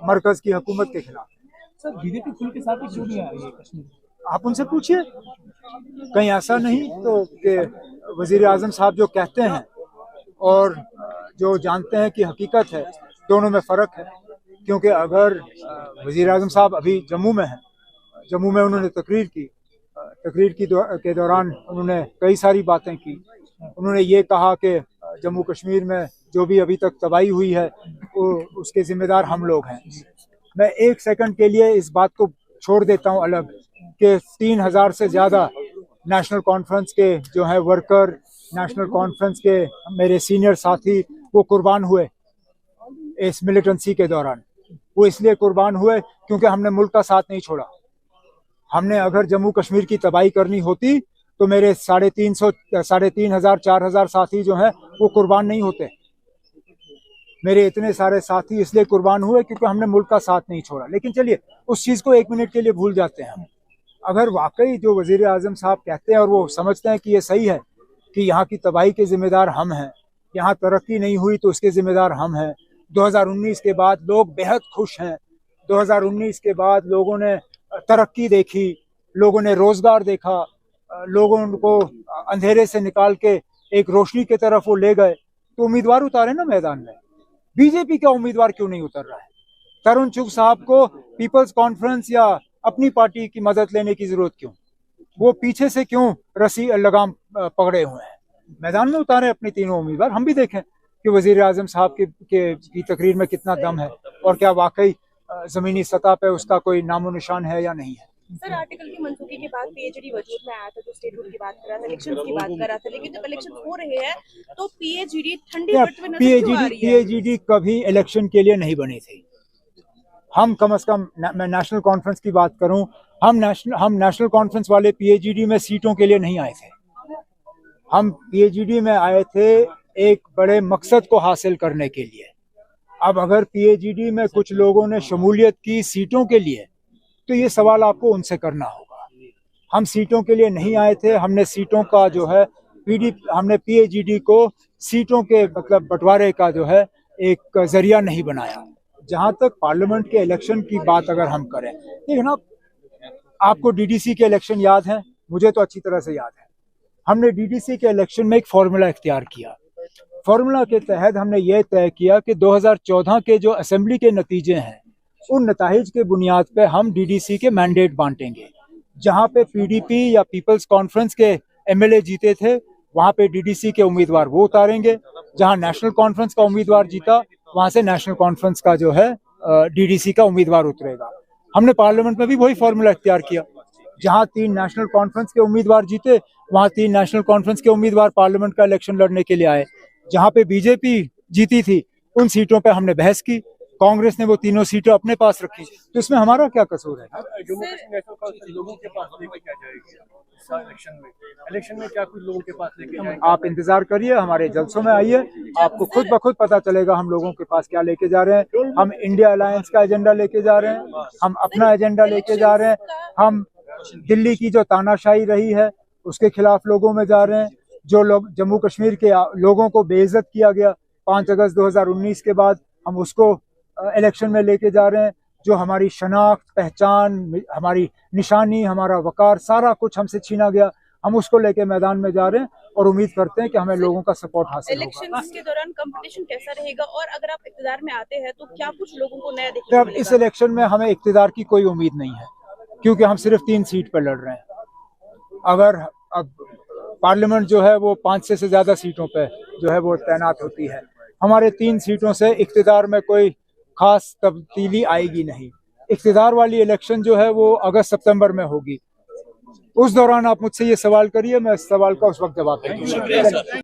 मरकज की हुकूमत के खिलाफ। सर बीजेपी खुल के साथ ही क्यों नहीं आ रही है कश्मीर? आप उनसे पूछिए, कहीं ऐसा नहीं तो कि वजीर आजम साहब जो कहते हैं और जो जानते हैं कि हकीकत है, दोनों में फ़र्क है। क्योंकि अगर वजीर आजम साहब अभी जम्मू में हैं, जम्मू में उन्होंने तकरीर के दौरान उन्होंने कई सारी बातें की। उन्होंने ये कहा कि जम्मू कश्मीर में जो भी अभी तक तबाही हुई है वो उसके जिम्मेदार हम लोग हैं। मैं एक सेकंड के लिए इस बात को छोड़ देता हूं अलग कि 3000 से ज़्यादा नेशनल कॉन्फ्रेंस के जो है वर्कर, नेशनल कॉन्फ्रेंस के मेरे सीनियर साथी वो कुर्बान हुए इस मिलिटेंसी के दौरान। वो इसलिए कुर्बान हुए क्योंकि हमने मुल्क का साथ नहीं छोड़ा। हमने अगर जम्मू कश्मीर की तबाही करनी होती तो मेरे 3,500 4,000 साथी जो हैं वो कुर्बान नहीं होते। मेरे इतने सारे साथी इसलिए कुर्बान हुए क्योंकि हमने मुल्क का साथ नहीं छोड़ा। लेकिन चलिए उस चीज़ को 1 मिनट के लिए भूल जाते हैं हम। अगर वाकई जो वजीर आजम साहब कहते हैं और वो समझते हैं कि ये सही है कि यहाँ की तबाही के जिम्मेदार हम हैं, यहाँ तरक्की नहीं हुई तो उसके जिम्मेदार हम हैं। 2019 के बाद लोग बेहद खुश हैं। 2019 के बाद लोगों ने तरक्की देखी, लोगों ने रोजगार देखा, लोगों को अंधेरे से निकाल के एक रोशनी की तरफ वो ले गए। तो उम्मीदवार उतारे ना मैदान में। बीजेपी का उम्मीदवार क्यों नहीं उतर रहा है? तरुण चुग साहब को पीपल्स कॉन्फ्रेंस या अपनी पार्टी की मदद लेने की जरूरत क्यों? वो पीछे से क्यों रस्सी लगाम पकड़े हुए हैं? मैदान में उतारे अपने तीनों उम्मीदवार। हम भी देखें कि वजीर आजम साहब की तकरीर में कितना दम है और क्या वाकई जमीनी सतह पे उसका कोई नामो निशान है या नहीं है। सर आर्टिकल की मंजूरी के बाद पीएचडी वजूद में आया था, जो स्टेटहुड की बात कर रहा था, इलेक्शंस की बात कर रहा था, लेकिन जब इलेक्शन हो रहे हैं तो पीएचडी ठंडी पट में नजर क्यों आ रही है? पीएचडी कभी इलेक्शन के लिए नहीं बनी थी। हम कम से कम, मैं नेशनल कॉन्फ्रेंस की बात करूं, हम नेशनल कॉन्फ्रेंस वाले पीएचडी में सीटों के लिए नहीं आए थे। हम पीएचडी में आए थे एक बड़े मकसद को हासिल करने के लिए। अब अगर पीएचडी में कुछ लोगों ने शमूलियत की सीटों के लिए तो ये सवाल आपको उनसे करना होगा। हम सीटों के लिए नहीं आए थे। हमने सीटों का जो है हमने पीएचडी को सीटों के मतलब बंटवारे का जो है एक जरिया नहीं बनाया। जहां तक पार्लियामेंट के इलेक्शन की बात अगर हम करें, देखिए ना, आपको डीडीसी के इलेक्शन याद है, मुझे तो अच्छी तरह से याद है। हमने डीडीसी के इलेक्शन में एक फॉर्मूला इख्तियार किया। फॉर्मूला के तहत हमने ये तय किया कि 2014 के जो असेंबली के नतीजे हैं उन नताइज के बुनियाद पे हम डीडीसी के मैंडेट बांटेंगे। जहां पे पीडीपी या पीपल्स कॉन्फ्रेंस के एमएलए जीते थे वहां पे डीडीसी के उम्मीदवार वो उतारेंगे। जहां नेशनल कॉन्फ्रेंस का उम्मीदवार जीता वहां से नेशनल कॉन्फ्रेंस का जो है डीडीसी का उम्मीदवार उतरेगा। हमने पार्लियामेंट में भी वही फॉर्मूला इख्तियार किया। जहां 3 नेशनल कॉन्फ्रेंस के उम्मीदवार जीते वहां 3 नेशनल कॉन्फ्रेंस के उम्मीदवार पार्लियामेंट का इलेक्शन लड़ने के लिए आए। जहां पे बीजेपी जीती थी उन सीटों पे हमने बहस की, कांग्रेस ने वो तीनों सीटें अपने पास रखी। तो इसमें हमारा क्या कसूर है? जम्मू कश्मीर नेशनल काउंसिल लोगों के पास लेके क्या जाएगी इलेक्शन में क्या कुछ लोगों के पास लेके जाएगी? आप इंतजार करिए, हमारे जलसों में आइए, आपको खुद ब खुद पता चलेगा हम लोगों के पास क्या लेके जा रहे हैं। हम इंडिया अलायंस का एजेंडा लेके जा रहे हैं, हम अपना एजेंडा लेके जा रहे हैं, हम दिल्ली की जो तानाशाही रही है उसके खिलाफ लोगों में जा रहे हैं। जो लोग जम्मू कश्मीर के लोगों को बेइज्जत किया गया 5 अगस्त 2019 के बाद, हम उसको इलेक्शन में लेके जा रहे हैं। जो हमारी शनाख्त, पहचान, हमारी निशानी, हमारा वकार, सारा कुछ हमसे छीना गया, हम उसको लेके मैदान में जा रहे हैं और उम्मीद करते हैं कि हमें लोगों का सपोर्ट हासिल होगा। इलेक्शन के दौरान कंपटीशन कैसा रहेगा और अगर आप इक़्तिदार में आते हैं तो क्या कुछ लोगों को नया देखने को मिलेगा? इस इलेक्शन में हमें इक़्तिदार की कोई उम्मीद नहीं है क्योंकि हम सिर्फ 3 सीट पर लड़ रहे हैं। अगर अब पार्लियामेंट जो है वो 5 से ज्यादा सीटों पे जो है वो तैनात होती है, हमारे 3 सीटों से इक़्तिदार में कोई खास तब्दीली आएगी नहीं। इक़्तिदार वाली इलेक्शन जो है वो अगस्त सितंबर में होगी। उस दौरान आप मुझसे ये सवाल करिए, मैं इस सवाल का उस वक्त जवाब दूंगा।